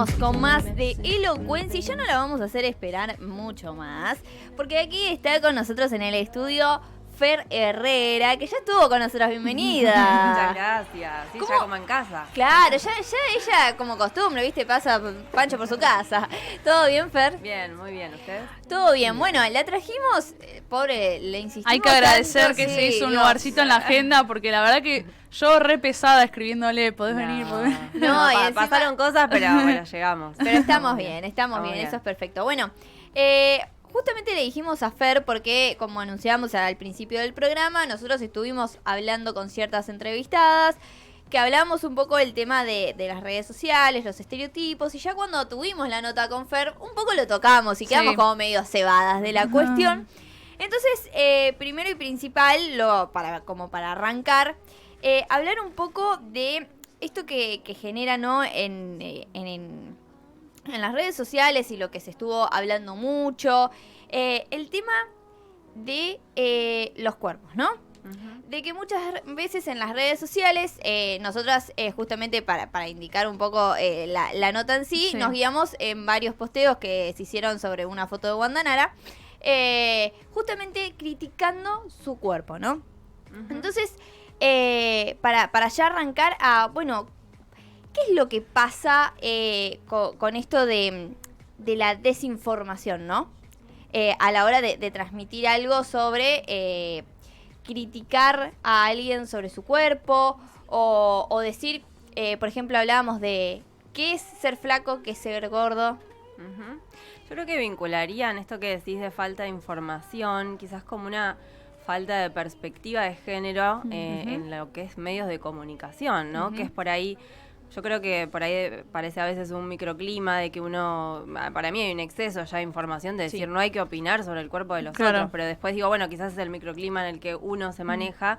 seguimos con más de elocuencia y ya no la vamos a hacer esperar mucho más, porque aquí está con nosotros en el estudio Fer Herrera, que ya estuvo con nosotros. Bienvenida. Muchas gracias. Sí, ¿Cómo? ya como en casa. Claro, ya ella como costumbre, ¿viste? Pasa Pancho por su casa. ¿Todo bien, Fer? Bien, muy bien. ¿Ustedes? Todo bien. Bueno, la trajimos, pobre, le insistimos. Hay que agradecer tanto, que sí, se hizo un Dios. lugarcito en la agenda, porque la verdad que yo re pesada escribiéndole, ¿podés venir? No, y encima- pasaron cosas, pero bueno, llegamos. Pero estamos bien, eso es perfecto. Bueno, justamente le dijimos a Fer porque, como anunciamos al principio del programa, nosotros estuvimos hablando con ciertas entrevistadas, que hablamos un poco del tema de las redes sociales, los estereotipos, y ya cuando tuvimos la nota con Fer, un poco lo tocamos y quedamos Sí. como medio cebadas de la cuestión. Entonces, primero y principal, para arrancar, hablar un poco de esto que genera, ¿no? En las redes sociales y lo que se estuvo hablando mucho, el tema de los cuerpos, ¿no? De que muchas veces en las redes sociales, nosotras justamente para indicar un poco la nota en sí, Sí. nos guiamos en varios posteos que se hicieron sobre una foto de Wanda Nara, justamente criticando su cuerpo, ¿no? Entonces, para ya arrancar a, bueno, ¿qué es lo que pasa con esto de la desinformación, ¿no? A la hora de transmitir algo sobre criticar a alguien sobre su cuerpo o decir, por ejemplo, hablábamos de qué es ser flaco, qué es ser gordo. Yo creo que vincularían esto que decís de falta de información, quizás como una falta de perspectiva de género en lo que es medios de comunicación, ¿no? Que es por ahí. Yo creo que por ahí parece a veces un microclima de que uno, para mí hay un exceso ya de información de decir no hay que opinar sobre el cuerpo de los otros, pero después digo, bueno, quizás es el microclima en el que uno se maneja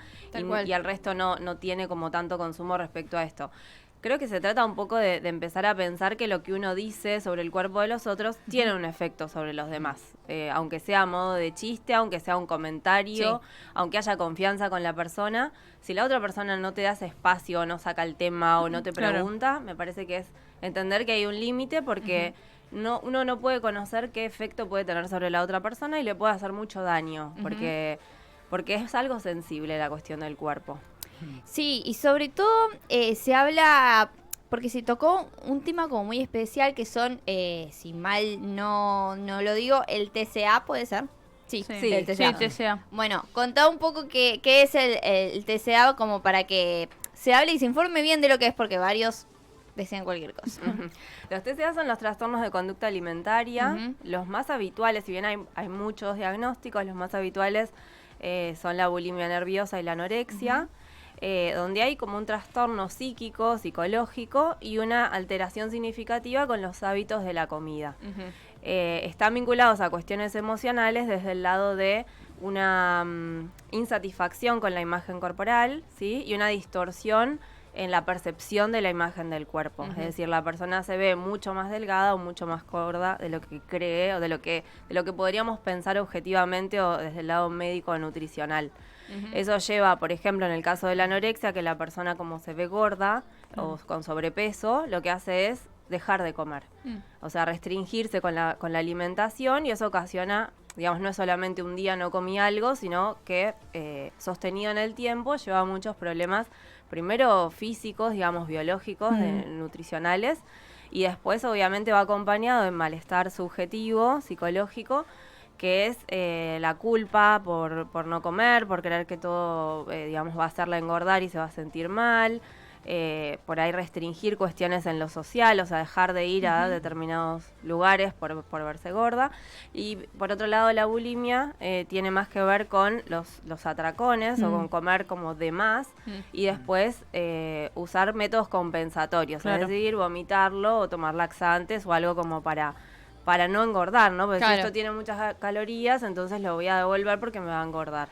y al resto no tiene como tanto consumo respecto a esto. Creo que se trata un poco de empezar a pensar que lo que uno dice sobre el cuerpo de los otros tiene un efecto sobre los demás. Aunque sea a modo de chiste, aunque sea un comentario, aunque haya confianza con la persona, si la otra persona no te da ese espacio, no saca el tema o no te pregunta, me parece que es entender que hay un límite porque uno no puede conocer qué efecto puede tener sobre la otra persona y le puede hacer mucho daño, porque es algo sensible la cuestión del cuerpo. Sí, y sobre todo se habla, porque se tocó un tema como muy especial que son, si mal no lo digo, el TCA, ¿puede ser? Sí, el TCA. Sí, TCA. Bueno, contá un poco qué es el TCA como para que se hable y se informe bien de lo que es, porque varios decían cualquier cosa. Los TCA son los trastornos de conducta alimentaria, los más habituales, si bien hay muchos diagnósticos, los más habituales son la bulimia nerviosa y la anorexia. Donde hay como un trastorno psíquico, psicológico y una alteración significativa con los hábitos de la comida. Están vinculados a cuestiones emocionales desde el lado de una insatisfacción con la imagen corporal, ¿sí? Y una distorsión en la percepción de la imagen del cuerpo. Es decir, la persona se ve mucho más delgada o mucho más gorda de lo que cree o de lo que podríamos pensar objetivamente o desde el lado médico o nutricional. Eso lleva, por ejemplo, en el caso de la anorexia, que la persona como se ve gorda o con sobrepeso, lo que hace es dejar de comer. O sea, restringirse con la alimentación, y eso ocasiona, digamos, no es solamente un día no comí algo, sino que sostenido en el tiempo lleva muchos problemas, primero físicos, digamos, biológicos, nutricionales, y después obviamente va acompañado de malestar subjetivo, psicológico, que es la culpa por no comer, por creer que todo, digamos, va a hacerla engordar y se va a sentir mal, por ahí restringir cuestiones en lo social, o sea, dejar de ir a determinados lugares por verse gorda. Y por otro lado, la bulimia tiene más que ver con los atracones o con comer como de más y después usar métodos compensatorios, es decir, vomitarlo o tomar laxantes o algo como para no engordar, ¿no? Porque si esto tiene muchas calorías, entonces lo voy a devolver porque me va a engordar.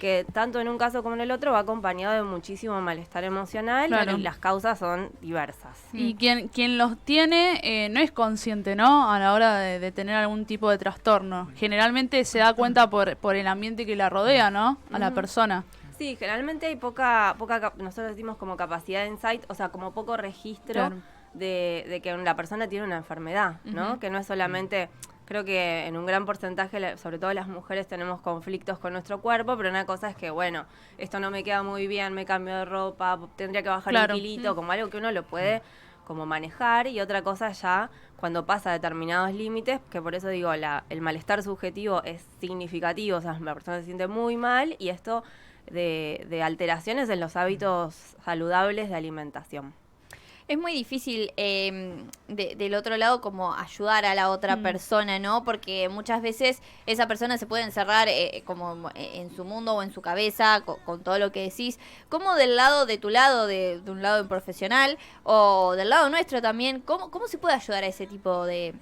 Que tanto en un caso como en el otro va acompañado de muchísimo malestar emocional y las causas son diversas. Y quien los tiene no es consciente, ¿no? A la hora de tener algún tipo de trastorno. Generalmente se da cuenta por el ambiente que la rodea, ¿no? A la persona. Sí, generalmente hay poca nosotros decimos como capacidad de insight, o sea, como poco registro de que la persona tiene una enfermedad, ¿no? Que no es solamente... Creo que en un gran porcentaje, sobre todo las mujeres, tenemos conflictos con nuestro cuerpo, pero una cosa es que, bueno, esto no me queda muy bien, me cambio de ropa, tendría que bajar un kilito, como algo que uno lo puede como manejar, y otra cosa ya cuando pasa determinados límites, que por eso digo, el malestar subjetivo es significativo, o sea, la persona se siente muy mal, y esto de alteraciones en los hábitos saludables de alimentación. Es muy difícil del otro lado como ayudar a la otra persona, ¿no? Porque muchas veces esa persona se puede encerrar como en su mundo o en su cabeza con todo lo que decís. ¿Cómo del lado de tu lado, de un lado profesional o del lado nuestro también, cómo se puede ayudar a ese tipo de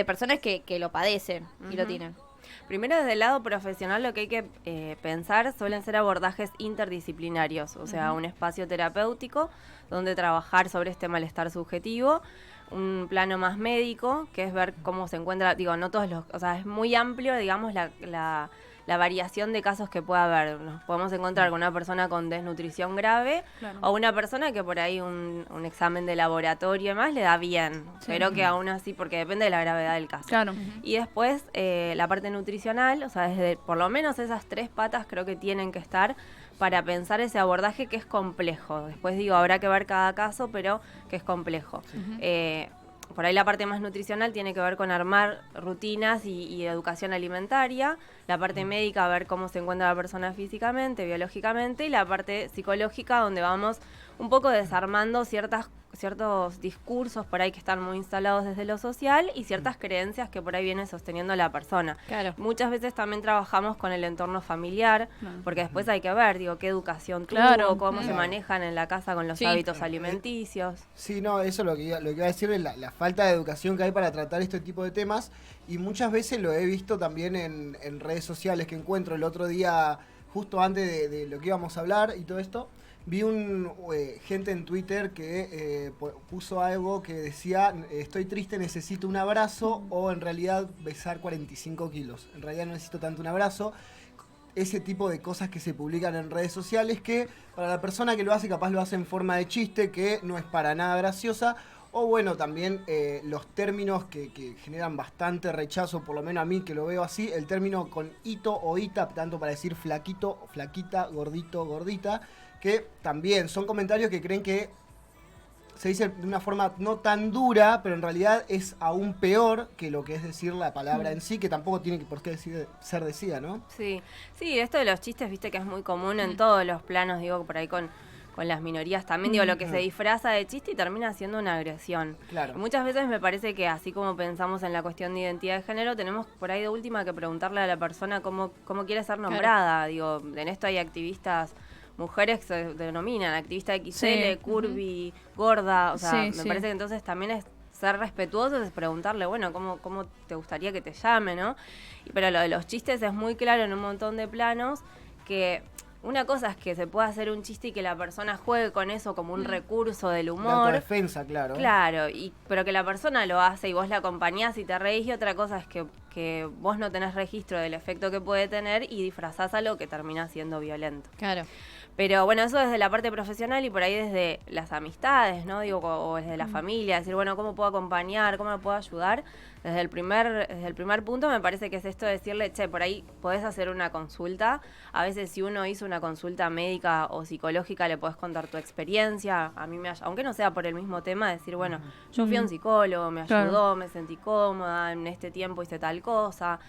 personas que lo padecen y lo tienen? Primero, desde el lado profesional, lo que hay que pensar suelen ser abordajes interdisciplinarios, o sea, un espacio terapéutico donde trabajar sobre este malestar subjetivo, un plano más médico, que es ver cómo se encuentra, digo, no todos o sea, es muy amplio, digamos, la variación de casos que pueda haber. Nos podemos encontrar con una persona con desnutrición grave o una persona que por ahí un examen de laboratorio y demás le da bien, pero que aún así, porque depende de la gravedad del caso. Y después la parte nutricional, o sea, desde por lo menos esas 3 patas creo que tienen que estar para pensar ese abordaje que es complejo. Después digo, habrá que ver cada caso, pero que es complejo. Por ahí la parte más nutricional tiene que ver con armar rutinas y educación alimentaria, la parte médica, a ver cómo se encuentra la persona físicamente, biológicamente, y la parte psicológica, donde vamos un poco desarmando ciertos discursos por ahí que están muy instalados desde lo social y ciertas creencias que por ahí viene sosteniendo la persona. Muchas veces también trabajamos con el entorno familiar, porque después hay que ver, digo, qué educación tuvo, cómo se manejan en la casa con los hábitos alimenticios. Sí, no, eso es lo que iba a decir, es la falta de educación que hay para tratar este tipo de temas, y muchas veces lo he visto también en redes sociales que encuentro. El otro día, justo antes de lo que íbamos a hablar y todo esto, vi gente en Twitter que puso algo que decía, estoy triste, necesito un abrazo, o en realidad besar 45 kilos. En realidad no necesito tanto un abrazo. Ese tipo de cosas que se publican en redes sociales que para la persona que lo hace, capaz lo hace en forma de chiste, que no es para nada graciosa. O bueno, también los términos que generan bastante rechazo, por lo menos a mí que lo veo así, el término con ito o ita, tanto para decir flaquito, flaquita, gordito, gordita, que también son comentarios que creen que se dice de una forma no tan dura, pero en realidad es aún peor que lo que es decir la palabra en sí, que tampoco tiene por qué ser decida, ¿no? Sí, esto de los chistes, viste que es muy común en todos los planos, digo, por ahí con las minorías también, digo, lo que se disfraza de chiste y termina siendo una agresión. Y muchas veces me parece que así como pensamos en la cuestión de identidad de género, tenemos por ahí de última que preguntarle a la persona cómo quiere ser nombrada. Digo, en esto hay activistas mujeres que se denominan activista XL, curvy, gorda, o sea, me parece que entonces también es ser respetuosos, es preguntarle, bueno, ¿cómo te gustaría que te llame, no? Pero lo de los chistes es muy claro en un montón de planos, que una cosa es que se pueda hacer un chiste y que la persona juegue con eso como un recurso del humor. La autodefensa, claro. Claro, pero que la persona lo hace y vos la acompañás y te reís, y otra cosa es que vos no tenés registro del efecto que puede tener y disfrazás algo que termina siendo violento. Pero bueno, eso desde la parte profesional y por ahí desde las amistades, ¿no? Digo, o desde la familia, decir, bueno, ¿cómo puedo acompañar? ¿Cómo me puedo ayudar? Desde el primer punto me parece que es esto de decirle, che, por ahí podés hacer una consulta. A veces si uno hizo una consulta médica o psicológica le podés contar tu experiencia. A mí aunque no sea por el mismo tema, decir, bueno, yo fui a un psicólogo, me ayudó, me sentí cómoda, en este tiempo hice tal cosa.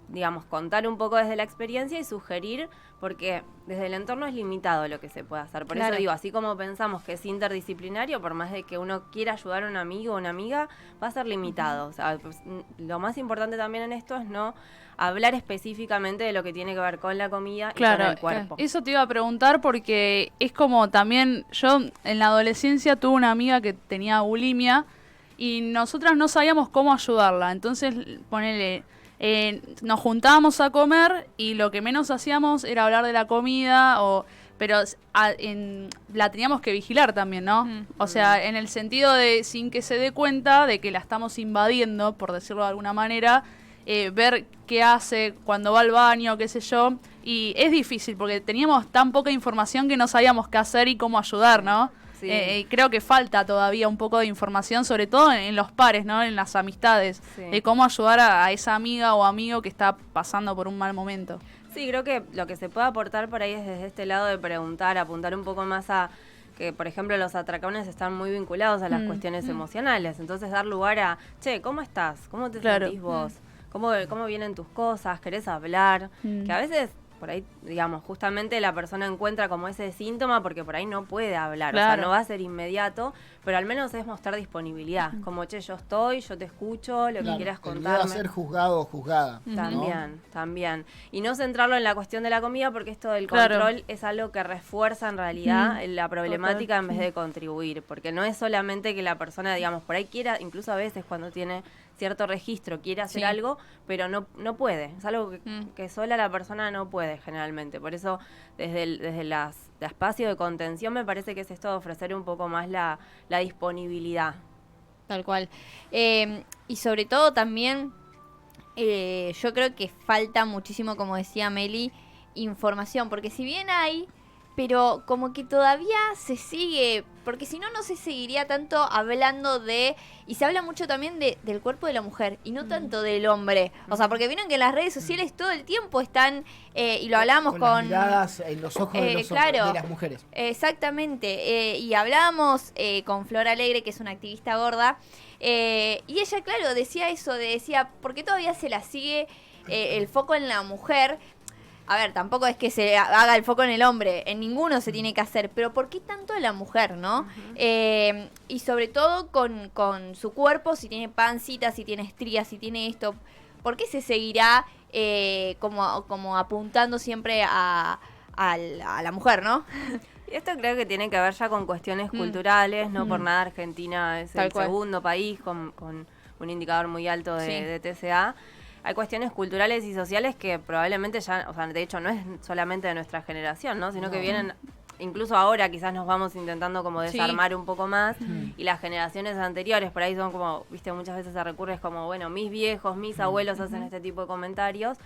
Digamos, contar un poco desde la experiencia y sugerir, porque desde el entorno es limitado lo que se puede hacer. Por eso digo, así como pensamos que es interdisciplinario, por más de que uno quiera ayudar a un amigo o una amiga, va a ser limitado. O sea, pues, lo más importante también en esto es no hablar específicamente de lo que tiene que ver con la comida y con el cuerpo. Eso te iba a preguntar porque es como también, yo en la adolescencia tuve una amiga que tenía bulimia y nosotras no sabíamos cómo ayudarla. Entonces, ponele... nos juntábamos a comer y lo que menos hacíamos era hablar de la comida, pero la teníamos que vigilar también, ¿no? O sea, en el sentido de sin que se dé cuenta de que la estamos invadiendo, por decirlo de alguna manera, ver qué hace cuando va al baño, qué sé yo. Y es difícil porque teníamos tan poca información que no sabíamos qué hacer y cómo ayudar, ¿no? Sí. Creo que falta todavía un poco de información, sobre todo en los pares, ¿no? En las amistades, Sí. de cómo ayudar a esa amiga o amigo que está pasando por un mal momento. Sí, creo que lo que se puede aportar por ahí es desde este lado de preguntar, apuntar un poco más a que, por ejemplo, los atracones están muy vinculados a las cuestiones emocionales. Entonces, dar lugar a, che, ¿cómo estás? ¿Cómo te sentís vos? ¿Cómo vienen tus cosas? ¿Querés hablar? Que a veces, por ahí, digamos, justamente la persona encuentra como ese síntoma porque por ahí no puede hablar. Claro. O sea, no va a ser inmediato, pero al menos es mostrar disponibilidad. Como, che, yo te escucho, lo que quieras El miedo a contarme. ser juzgado o juzgada. También. Y no centrarlo en la cuestión de la comida porque esto del Claro. control es algo que refuerza en realidad la problemática en vez de contribuir. Porque no es solamente que la persona, digamos, por ahí quiera, incluso a veces cuando tiene cierto registro, quiere hacer algo, pero no puede. Es algo que sola la persona no puede generalmente. Por eso, desde el espacio de contención, me parece que es esto de ofrecer un poco más la disponibilidad. Tal cual. Y sobre todo también, yo creo que falta muchísimo, como decía Meli, información. Porque si bien hay, pero como que todavía se sigue, porque si no, no se seguiría tanto hablando de, y se habla mucho también del cuerpo de la mujer, y no tanto del hombre. O sea, porque vieron que en las redes sociales todo el tiempo están, y lo hablábamos las con miradas en los ojos de, los claro, de las mujeres. Exactamente, y hablábamos con Flor Alegre, que es una activista gorda, y ella, claro, decía eso, decía, ¿por qué todavía se la sigue el foco en la mujer? A ver, tampoco es que se haga el foco en el hombre, en ninguno se tiene que hacer, pero ¿por qué tanto en la mujer, no? Y sobre todo con su cuerpo, si tiene pancita, si tiene estrías, si tiene esto, ¿por qué se seguirá como apuntando siempre a la mujer, no? Y esto creo que tiene que ver ya con cuestiones culturales, no por nada Argentina es Tal el cual. segundo país con un indicador muy alto de TCA. Hay cuestiones culturales y sociales que probablemente ya, o sea, de hecho no es solamente de nuestra generación, ¿no? Sino que vienen, incluso ahora quizás nos vamos intentando como desarmar un poco más y las generaciones anteriores por ahí son como, viste, muchas veces se recurre, es como, bueno, mis viejos, mis abuelos hacen este tipo de comentarios,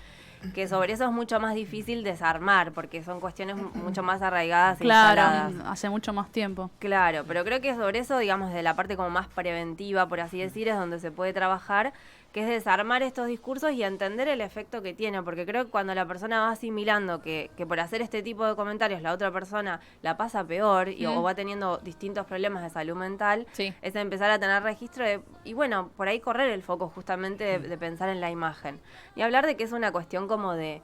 que sobre eso es mucho más difícil desarmar porque son cuestiones mucho más arraigadas e instaladas. Claro, hace mucho más tiempo. Claro, pero creo que sobre eso, digamos, de la parte como más preventiva, por así decir, es donde se puede trabajar, que es desarmar estos discursos y entender el efecto que tiene, porque creo que cuando la persona va asimilando que por hacer este tipo de comentarios la otra persona la pasa peor o va teniendo distintos problemas de salud mental, Sí. es empezar a tener registro y bueno, por ahí correr el foco justamente de pensar en la imagen. Y hablar de que es una cuestión como de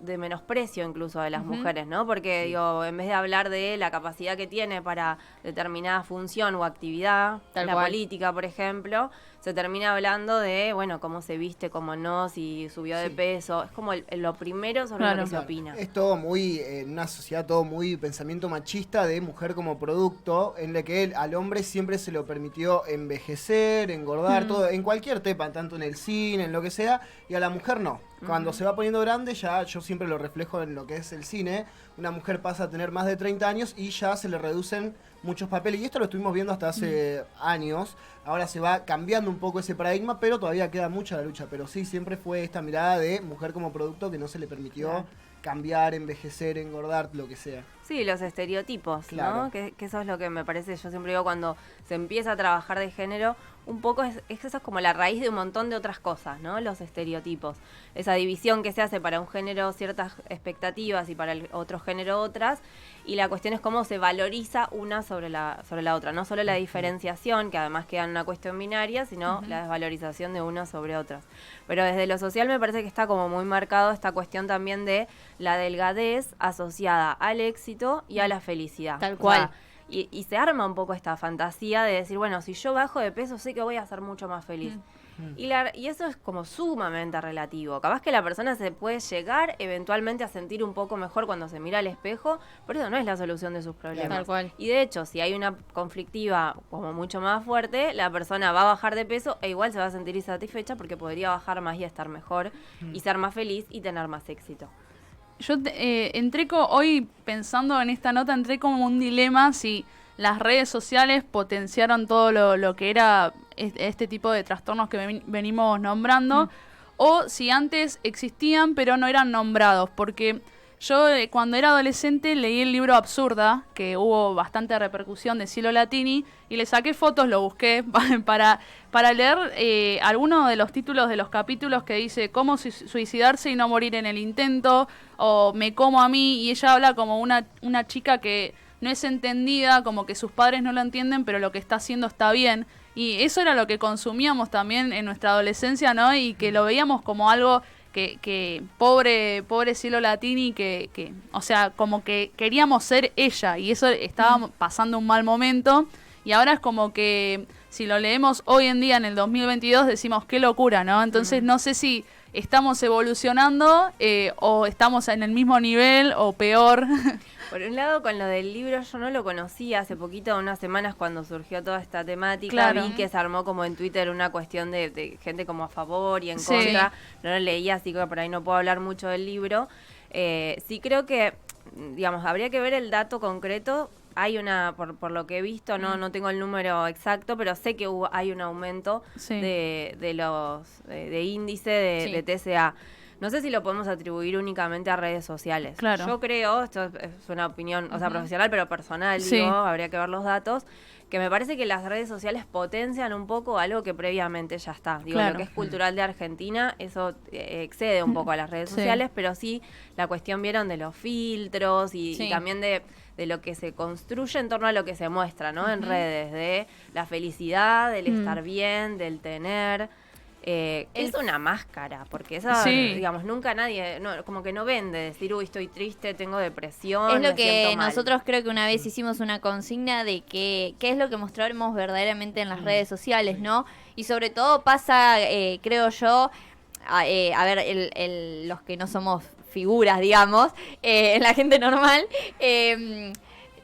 menosprecio incluso de las mujeres, ¿no? Porque digo, en vez de hablar de la capacidad que tiene para determinada función o actividad, Tal la cual. política, por ejemplo, se termina hablando de, bueno, cómo se viste, cómo no, si subió de peso. Es como lo primero sobre lo que se opina. Es todo muy, en una sociedad todo muy pensamiento machista de mujer como producto, en la que al hombre siempre se lo permitió envejecer, engordar, todo, en cualquier tema, tanto en el cine, en lo que sea, y a la mujer no. Cuando se va poniendo grande, ya yo siempre lo reflejo en lo que es el cine, una mujer pasa a tener más de 30 años y ya se le reducen muchos papeles. Y esto lo estuvimos viendo hasta hace años. Ahora se va cambiando un poco ese paradigma, pero todavía queda mucha la lucha. Pero sí, siempre fue esta mirada de mujer como producto que no se le permitió cambiar, envejecer, engordar, lo que sea. Sí, los estereotipos, Claro. ¿no? Que eso es lo que me parece, yo siempre digo cuando se empieza a trabajar de género, un poco eso es como la raíz de un montón de otras cosas, ¿no? Los estereotipos. Esa división que se hace para un género ciertas expectativas y para el otro género otras, y la cuestión es cómo se valoriza una sobre la otra. No solo la diferenciación, que además queda en una cuestión binaria, sino la desvalorización de una sobre otras. Pero desde lo social me parece que está como muy marcado esta cuestión también de la delgadez asociada al éxito y a la felicidad. Tal O cual. sea, y se arma un poco esta fantasía de decir, bueno, si yo bajo de peso sé que voy a ser mucho más feliz. Y eso es como sumamente relativo. Capaz que la persona se puede llegar eventualmente a sentir un poco mejor cuando se mira al espejo, pero eso no es la solución de sus problemas. Tal cual. Y de hecho, si hay una conflictiva como mucho más fuerte, la persona va a bajar de peso e igual se va a sentir insatisfecha porque podría bajar más y estar mejor y ser más feliz y tener más éxito. Yo entré hoy pensando en esta nota, entré como un dilema si las redes sociales potenciaron todo lo que era este tipo de trastornos que venimos nombrando, o si antes existían pero no eran nombrados, porque Yo cuando era adolescente leí el libro Absurda, que hubo bastante repercusión de Cielo Latini, y le saqué fotos, lo busqué para leer algunos de los títulos de los capítulos que dice cómo suicidarse y no morir en el intento, o Me como a mí, y ella habla como una chica que no es entendida, como que sus padres no lo entienden, pero lo que está haciendo está bien. Y eso era lo que consumíamos también en nuestra adolescencia, ¿no? Y que lo veíamos como algo que pobre Cielo Latini, que o sea, como que queríamos ser ella, y eso estaba pasando un mal momento, y ahora es como que si lo leemos hoy en día en el 2022 decimos qué locura, ¿no? Entonces no sé si estamos evolucionando o estamos en el mismo nivel o peor. Por un lado, con lo del libro, yo no lo conocía hace poquito, unas semanas cuando surgió toda esta temática. Claro. Vi que se armó como en Twitter una cuestión de gente como a favor y en contra. No lo leía, así que por ahí no puedo hablar mucho del libro. Sí creo que, digamos, habría que ver el dato concreto. Hay una, por lo que he visto, no tengo el número exacto, pero sé que hay un aumento de los de índice de TCA. No sé si lo podemos atribuir únicamente a redes sociales. Claro. Yo creo, esto es una opinión, o sea, profesional, pero personal, digo, habría que ver los datos, que me parece que las redes sociales potencian un poco algo que previamente ya está. Digo, lo que es cultural de Argentina, eso excede un poco a las redes sociales, pero sí la cuestión, vieron, de los filtros y también de lo que se construye en torno a lo que se muestra, ¿no? En redes, de la felicidad, del estar bien, del tener. Es una máscara, porque esa, digamos, nunca nadie, como que no vende, decir, uy, estoy triste, tengo depresión, es lo me que siento mal. nosotros creo que una vez hicimos una consigna de qué es lo que mostramos verdaderamente en las redes sociales, ¿no? Y sobre todo pasa, creo yo, a ver, los que no somos figuras, digamos, la gente normal,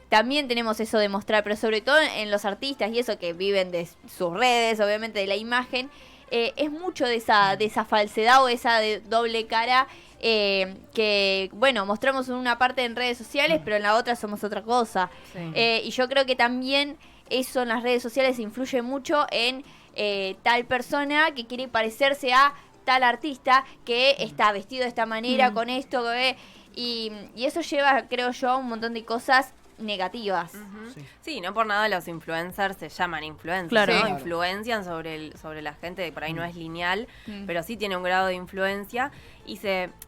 también tenemos eso de mostrar, pero sobre todo en los artistas y eso que viven de sus redes, obviamente de la imagen, es mucho de esa falsedad o esa de doble cara que, bueno, mostramos en una parte en redes sociales, pero en la otra somos otra cosa. Y yo creo que también eso en las redes sociales influye mucho en tal persona que quiere parecerse a tal artista que está vestido de esta manera, con esto, y eso lleva, creo yo, a un montón de cosas negativas. Sí, no por nada los influencers se llaman influencers, ¿no? Influencian sobre la gente, por ahí no es lineal, pero sí tiene un grado de influencia y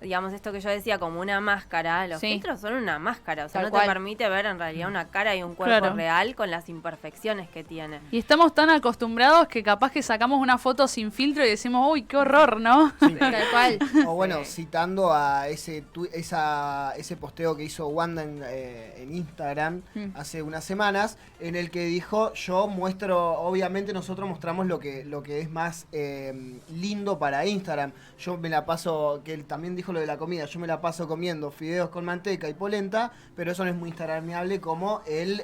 digamos, esto que yo decía, como una máscara, los filtros son una máscara, o sea, te permite ver en realidad una cara y un cuerpo real con las imperfecciones que tiene. Y estamos tan acostumbrados que capaz que sacamos una foto sin filtro y decimos, uy, qué horror, ¿no? Tal cual. O bueno, citando a ese posteo que hizo Wanda en Instagram hace unas semanas, en el que dijo, yo muestro, obviamente nosotros mostramos lo que es más lindo para Instagram. Yo me la paso, que él también dijo lo de la comida, yo me la paso comiendo fideos con manteca y polenta, pero eso no es muy instagramable como el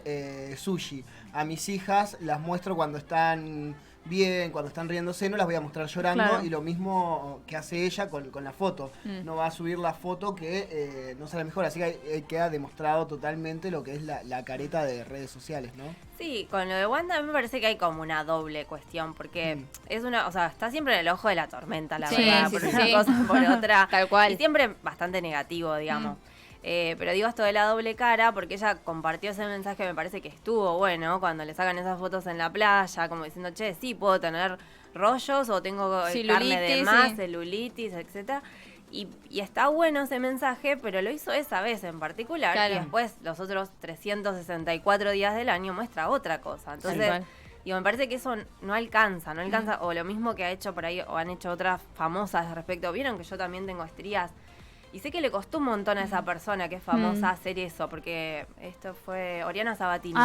sushi. A mis hijas las muestro cuando están bien, cuando están riéndose, no las voy a mostrar llorando, y lo mismo que hace ella con la foto. No va a subir la foto que no sale mejor, así que queda demostrado totalmente lo que es la careta de redes sociales, ¿no? Sí, con lo de Wanda a mí me parece que hay como una doble cuestión, porque es una, o sea, está siempre en el ojo de la tormenta, la verdad, por una cosa por otra. Tal cual. Y siempre bastante negativo, digamos. Pero digo esto de la doble cara porque ella compartió ese mensaje, me parece que estuvo bueno cuando le sacan esas fotos en la playa, como diciendo, che, sí, puedo tener rollos o tengo carne de más, celulitis, etcétera. Y está bueno ese mensaje, pero lo hizo esa vez en particular, y después los otros 364 días del año muestra otra cosa. Entonces, digo, me parece que eso no alcanza, o lo mismo que ha hecho por ahí, o han hecho otras famosas respecto. Vieron que yo también tengo estrías. Y sé que le costó un montón a esa persona que es famosa hacer eso, porque esto fue Oriana Sabatini,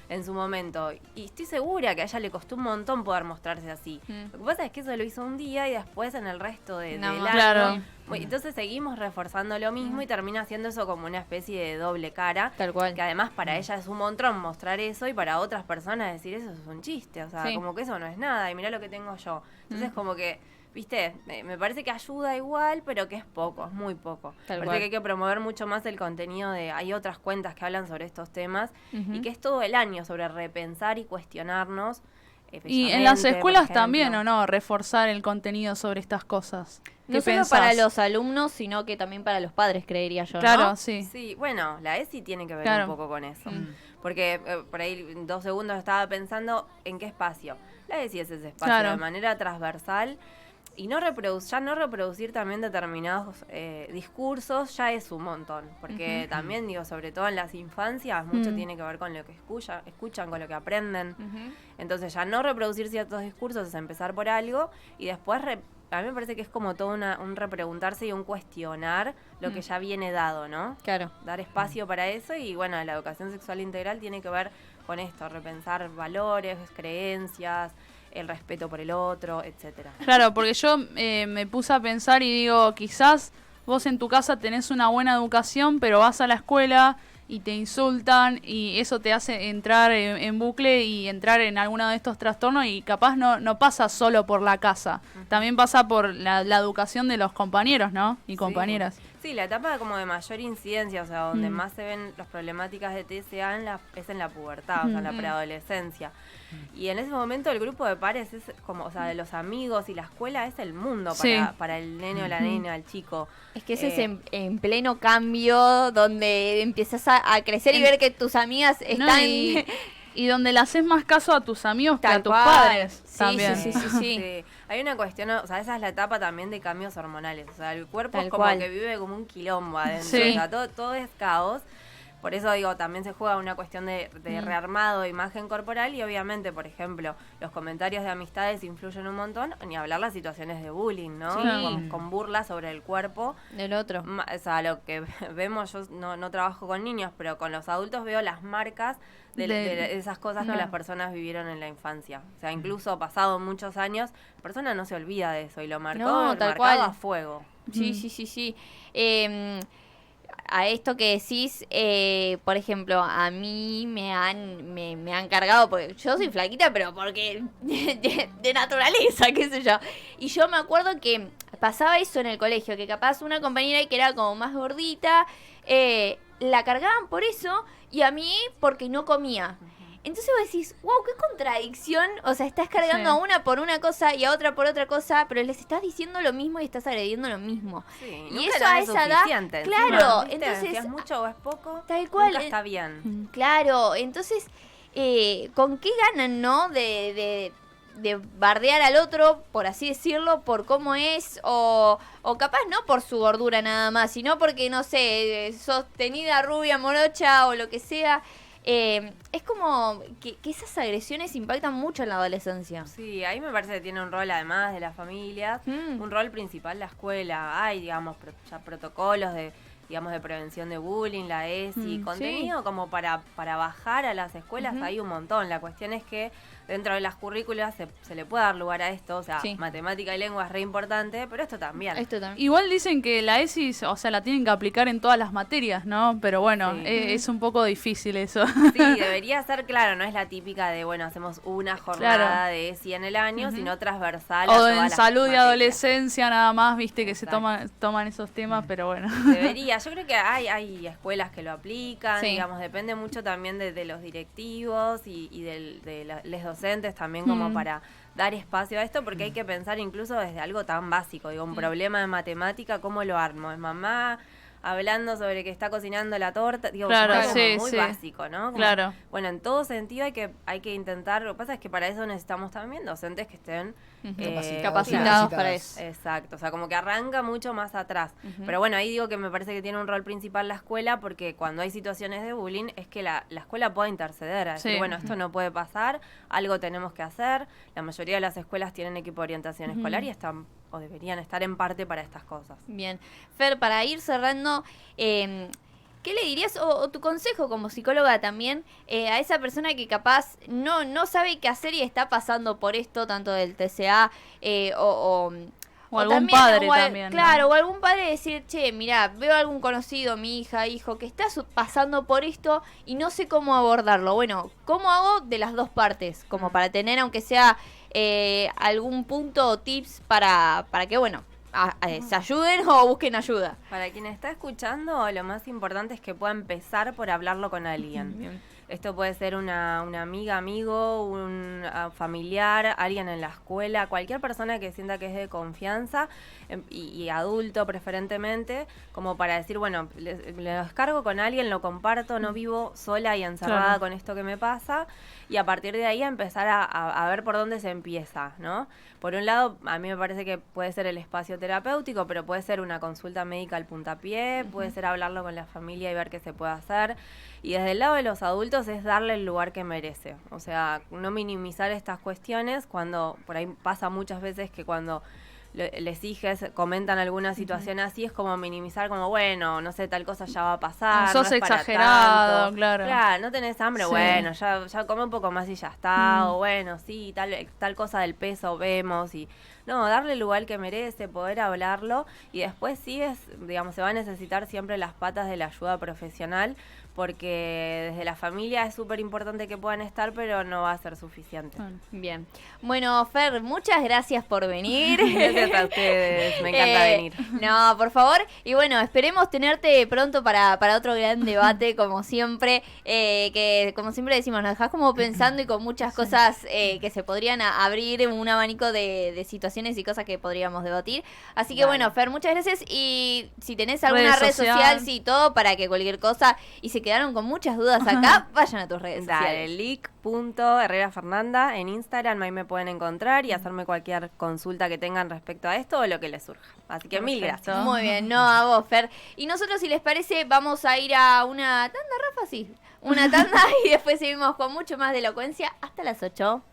en su momento. Y estoy segura que a ella le costó un montón poder mostrarse así. Lo que pasa es que eso lo hizo un día y después en el resto del año. Entonces seguimos reforzando lo mismo y termina haciendo eso como una especie de doble cara. Tal cual. Que además para ella es un montón mostrar eso y para otras personas decir eso es un chiste. O sea, como que eso no es nada y mirá lo que tengo yo. Entonces como que... Viste, me parece que ayuda igual, pero que es poco, es muy poco. Me parece que hay que promover mucho más el contenido hay otras cuentas que hablan sobre estos temas y que es todo el año sobre repensar y cuestionarnos Y en las bellamente, escuelas por también, ejemplo. ¿o no? Reforzar el contenido sobre estas cosas. ¿Qué No solo pensás? para los alumnos, sino que también para los padres, creería yo, Claro, ¿no? sí. Sí, bueno, la ESI tiene que ver Claro. un poco con eso. Mm. Porque por ahí en 2 segundos estaba pensando en qué espacio. La ESI es ese espacio Claro. de manera transversal y no reproducir también determinados discursos ya es un montón. Porque también, digo, sobre todo en las infancias, mucho tiene que ver con lo que escuchan, con lo que aprenden. Ujú. Entonces ya no reproducir ciertos discursos es empezar por algo y después a mí me parece que es como todo un repreguntarse y un cuestionar lo que ya viene dado, ¿no? Claro. Dar espacio para eso y bueno, la educación sexual integral tiene que ver con esto, repensar valores, creencias, el respeto por el otro, etcétera. Claro, porque yo me puse a pensar y digo, quizás vos en tu casa tenés una buena educación, pero vas a la escuela y te insultan y eso te hace entrar en bucle y entrar en alguno de estos trastornos y capaz no pasa solo por la casa, también pasa por la educación de los compañeros, ¿no? Y compañeras. Sí, la etapa como de mayor incidencia, o sea, donde más se ven las problemáticas de TSA es en la pubertad, o sea, en la preadolescencia. Y en ese momento el grupo de pares es como, o sea, de los amigos y la escuela es el mundo Sí. para el nene o la nena, el chico. Es que ese es en pleno cambio donde empiezas a crecer y ver que tus amigas ¿No? están... Y donde le haces más caso a tus amigos que Tal a tus cual. padres Sí, también. sí. Sí. Hay una cuestión, o sea, esa es la etapa también de cambios hormonales. O sea, el cuerpo Tal es como cual. que vive como un quilombo adentro. Sí. O sea, todo es caos. Por eso digo, también se juega una cuestión de rearmado de imagen corporal y obviamente, por ejemplo, los comentarios de amistades influyen un montón, ni hablar las situaciones de bullying, ¿no? Sí. Con burlas sobre el cuerpo. Del otro. O sea, lo que vemos, yo no trabajo con niños, pero con los adultos veo las marcas de esas cosas que Claro. las personas vivieron en la infancia. O sea, incluso pasado muchos años, la persona no se olvida de eso y lo marcó, No, tal marcado cual. a fuego. Sí. A esto que decís, por ejemplo, a mí me han cargado, porque yo soy flaquita, pero porque de naturaleza, qué sé yo. Y yo me acuerdo que pasaba eso en el colegio, que capaz una compañera que era como más gordita, la cargaban por eso y a mí porque no comía. Entonces vos decís, wow, qué contradicción. O sea, estás cargando Sí. a una por una cosa y a otra por otra cosa, pero les estás diciendo lo mismo y estás agrediendo lo mismo. Sí, Y nunca eso nada a es esa edad, suficiente. claro, Encima, ¿viste? entonces, Si es mucho o es poco, tal cual, nunca está bien. Claro, entonces, ¿con qué ganan, no? De bardear al otro, por así decirlo, por cómo es, o capaz no por su gordura nada más, sino porque, no sé, sostenida, rubia, morocha o lo que sea. Es como que esas agresiones impactan mucho en la adolescencia. Sí, ahí me parece que tiene un rol, además de las familias, un rol principal la escuela. Hay, digamos, ya protocolos de prevención de bullying, la ESI, contenido como para bajar a las escuelas, hay un montón. La cuestión es que dentro de las currículas se le puede dar lugar a esto, o sea, Sí. matemática y lengua es re importante, pero esto también. Esto también. Igual dicen que la ESI, o sea, la tienen que aplicar en todas las materias, ¿no? Pero bueno, Sí. es un poco difícil eso. Sí, debería ser, claro, no es la típica de, bueno, hacemos una jornada Claro. de ESI en el año, sino transversal a O todas en las salud y materias. adolescencia nada más, viste, que Exacto. se toman esos temas, pero bueno. Debería, yo creo que hay escuelas que lo aplican, Sí. digamos, depende mucho también de los directivos y de los docentes también como para dar espacio a esto, porque hay que pensar incluso desde algo tan básico, digo, un problema de matemática, ¿cómo lo armo? ¿Es mamá hablando sobre que está cocinando la torta? Digo, Claro, algo como sí, muy sí. básico, ¿no? Como, Claro. Bueno, en todo sentido hay que intentar, lo que pasa es que para eso necesitamos también docentes que estén Capacitados para eso. Exacto, o sea, como que arranca mucho más atrás. Pero bueno, ahí digo que me parece que tiene un rol principal la escuela, porque cuando hay situaciones de bullying es que la escuela puede interceder, a decir, Sí. bueno, esto no puede pasar, algo tenemos que hacer. La mayoría de las escuelas tienen equipo de orientación escolar y están o deberían estar en parte para estas cosas. Bien. Fer, para ir cerrando, ¿qué le dirías o tu consejo como psicóloga también a esa persona que capaz no sabe qué hacer y está pasando por esto, tanto del TCA O algún también, padre o también, ¿no? Claro, o algún padre decir, che, mirá, veo a algún conocido, mi hija, hijo, que está pasando por esto y no sé cómo abordarlo. Bueno, ¿cómo hago de las dos partes? Como para tener, aunque sea algún punto o tips para que, bueno, se ayuden o busquen ayuda. Para quien está escuchando, lo más importante es que pueda empezar por hablarlo con alguien. Bien. Esto puede ser una amiga, amigo, un familiar, alguien en la escuela, cualquier persona que sienta que es de confianza y adulto preferentemente, como para decir, bueno, le descargo con alguien, lo comparto, no vivo sola y encerrada con esto que me pasa, y a partir de ahí empezar a ver por dónde se empieza, ¿no? Por un lado, a mí me parece que puede ser el espacio terapéutico, pero puede ser una consulta médica al puntapié, puede ser hablarlo con la familia y ver qué se puede hacer. Y desde el lado de los adultos es darle el lugar que merece. O sea, no minimizar estas cuestiones cuando, por ahí pasa muchas veces que cuando les hijes comentan alguna situación así, es como minimizar, como bueno, no sé, tal cosa ya va a pasar. Sos no es para exagerado, tanto. claro. Claro, no tenés hambre, bueno, ya come un poco más y ya está. O bueno, sí, tal cosa del peso vemos y... No, darle el lugar que merece, poder hablarlo y después sí digamos, se va a necesitar siempre las patas de la ayuda profesional porque desde la familia es súper importante que puedan estar, pero no va a ser suficiente. Bien. Bueno, Fer, muchas gracias por venir. Gracias a ustedes, me encanta venir. No, por favor. Y bueno, esperemos tenerte pronto para otro gran debate, como siempre, que como siempre decimos, nos dejás como pensando y con muchas cosas que se podrían abrir, un abanico de situaciones y cosas que podríamos debatir. Así que bueno, Fer, muchas gracias. Y si tenés alguna red social, sí, todo, para que cualquier cosa, y se quedaron con muchas dudas acá, vayan a tus redes sociales. lic.herrerafernanda en Instagram, ahí me pueden encontrar y hacerme cualquier consulta que tengan respecto a esto o lo que les surja. Así que mil gracias. Muy bien, no, a vos, Fer. Y nosotros, si les parece, vamos a ir a una tanda, Rafa, sí. Una tanda y después seguimos con mucho más de elocuencia hasta las 8.